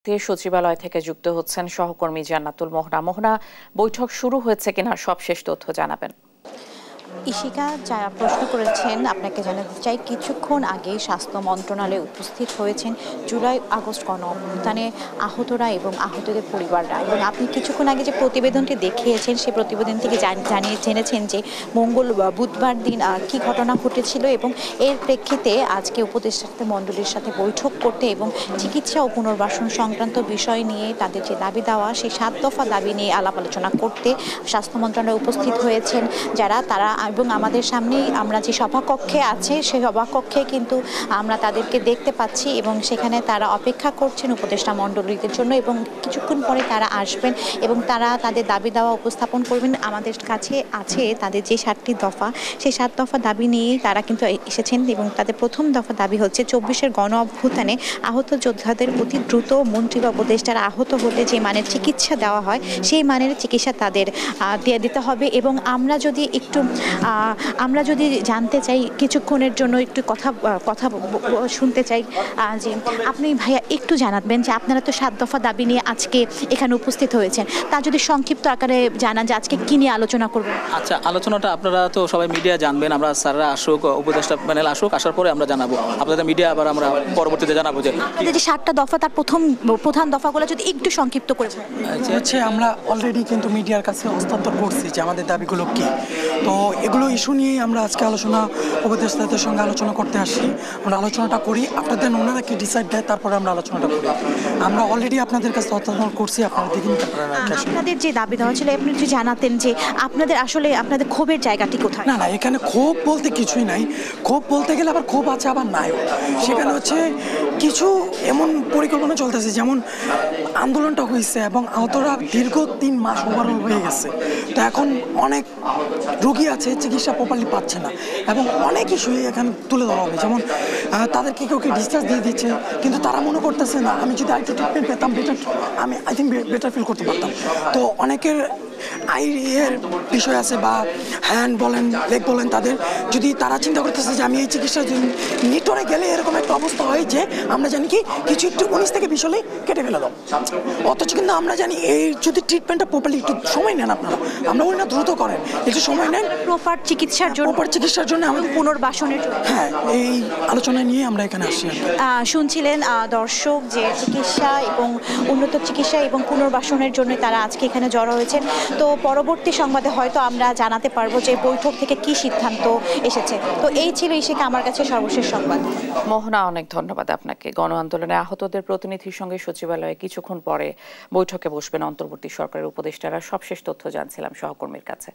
সচিবালয় থেকে যুক্ত হচ্ছেন সহকর্মী জান্নাতুল মোহনা। মোহনা, বৈঠক শুরু হয়েছে কিনা সবশেষ তথ্য জানাবেন। ইশিকা, যারা প্রশ্ন করেছেন আপনাকে জানাতে চাই, কিছুক্ষণ আগে স্বাস্থ্য মন্ত্রণালয়ে উপস্থিত হয়েছেন জুলাই আগস্ট গণ অভ্যুত্থানে আহতরা এবং আহতদের পরিবাররা। এবং আপনি কিছুক্ষণ আগে যে প্রতিবেদনটি দেখিয়েছেন সেই প্রতিবেদন থেকে জেনেছেন যে বুধবার দিন কি ঘটনা ঘটেছিল এবং এর প্রেক্ষিতে আজকে উপদেষ্টা মণ্ডলীর সাথে বৈঠক করতে এবং চিকিৎসা ও পুনর্বাসন সংক্রান্ত বিষয় নিয়ে তাদের যে দাবি দেওয়া সেই 7 দফা দাবি নিয়ে আলাপ আলোচনা করতে স্বাস্থ্য মন্ত্রণালয়ে উপস্থিত হয়েছেন তারা। এবং আমাদের সামনেই আমরা যে সভাকক্ষে আছে সেই সভাকক্ষে কিন্তু আমরা তাদেরকে দেখতে পাচ্ছি এবং সেখানে তারা অপেক্ষা করছেন উপদেষ্টা মণ্ডলীদের জন্য এবং কিছুক্ষণ পরে তারা আসবেন এবং তারা তাদের দাবি দেওয়া উপস্থাপন করবেন। আমাদের কাছে আছে তাদের যে 7টি দফা, সেই 7 দফা দাবি নিয়েই তারা কিন্তু এসেছেন এবং তাদের প্রথম দফা দাবি হচ্ছে 24-এর গণ অভ্যুত্থানে আহত যোদ্ধাদের অতি দ্রুত মন্ত্রী বা উপদেষ্টারা আহত হলে যে মানের চিকিৎসা দেওয়া হয় সেই মানের চিকিৎসা তাদের দিয়ে দিতে হবে। এবং আমরা যদি জানতে চাই কিছুক্ষণের জন্য একটু কথা শুনতে চাই যে আপনি ভাইয়া একটু জানাবেন যে আপনারা তো 7 দফা দাবি নিয়ে আজকে এখানে উপস্থিত হয়েছেন, তা যদি সংক্ষিপ্ত আকারে জানান যে আজকে কি নিয়ে আলোচনা করবেন। আচ্ছা, আলোচনাটা আপনারা তো সবাই মিডিয়া জানবেন, আমরা স্যাররা আসুক, উপদেষ্টা প্যানেল আসুক, আসার পরে আমরা জানাবো আপনাদের মিডিয়া, আবার আমরা পরবর্তীতে জানাবো যে আপনাদের যে 7টা দফা তার প্রধান দফাগুলো যদি একটু সংক্ষিপ্ত করে হচ্ছে। আমরা অলরেডি কিন্তু মিডিয়ার কাছে হস্তান্তর করছি যে আমাদের দাবিগুলো কি। তো এগুলো ইস্যু নিয়েই আমরা আজকে উপদেষ্টাদের সঙ্গে আলোচনা করতে আসি। আমরা আলোচনাটা করি, আপনাদের ওনারা কি ডিসাইড দেয় তারপরে আমরা আলোচনাটা করি। আমরা অলরেডি আপনাদের কাছে হস্তান্তর করছি, আপনারা দেখে নিতে পারেন। আপনাদের যে দাবি দেওয়া ছিল আপনি যদি জানাতেন যে আপনাদের ক্ষোভের জায়গাটি কোথায়? না, এখানে ক্ষোভ বলতে কিছুই নাই। ক্ষোভ বলতে গেলে আবার ক্ষোভ আছে আবার নাই। সেখানে হচ্ছে কিছু এমন পরিকল্পনা চলতেছে, যেমন আন্দোলনটা হয়েছে এবং আহতরা দীর্ঘ 3 মাস ওভারঅল হয়ে গেছে। তো এখন অনেক রোগী আছে চিকিৎসা প্রপারলি পাচ্ছে না এবং অনেক ইস্যু এখানে তুলে ধরা হবে। যেমন তাদেরকে কেউ ডিসচার্জ দিয়ে দিচ্ছে, কিন্তু তারা মনে করতেছে না আমি যদি আরেকটু ট্রিটমেন্ট পেতাম আমি আই থিঙ্ক বেটার ফিল করতে পারতাম। তো অনেকের আইয়ের বিষয় আছে বা হ্যান্ড বলেন লেগ বলেন, তাদের যদি তারা চিন্তা করতেছে যে আমি এই চিকিৎসা নিটরে গেলে এরকম একটা অবস্থা হয় যে আমরা জানি কি কিছু একটু 19 থেকে 20 হলেই কেটে ফেলে দাও, অথচ কিন্তু আমরা জানি এই যদি ট্রিটমেন্টটা প্রপারলি একটু সময় নেন আপনারা, আমরা বলি না দ্রুত করেন, একটু সময় নেন প্রপার চিকিৎসার জন্য আমাদের পুনর্বাসনের জন্য। হ্যাঁ, এই আলোচনা নিয়ে আমরা এখানে আসি। শুনছিলেন দর্শক যে চিকিৎসা এবং উন্নত চিকিৎসা এবং পুনর্বাসনের জন্য তারা আজকে এখানে জড়ো হয়েছেন। তো পরবর্তী সংবাদে হয়তো আমরা জানাতে পারবো যে বৈঠক থেকে কি সিদ্ধান্ত এসেছে। তো এই ছিল ইশিকা আমার কাছে সর্বশেষ সংবাদ। মোহনা, অনেক ধন্যবাদ আপনাকে। গণ আন্দোলনে আহতদের প্রতিনিধির সঙ্গে সচিবালয়ে কিছুক্ষণ পরে বৈঠকে বসবেন অন্তর্বর্তী সরকারের উপদেষ্টারা। সবশেষ তথ্য জানছিলাম সহকর্মীর কাছে।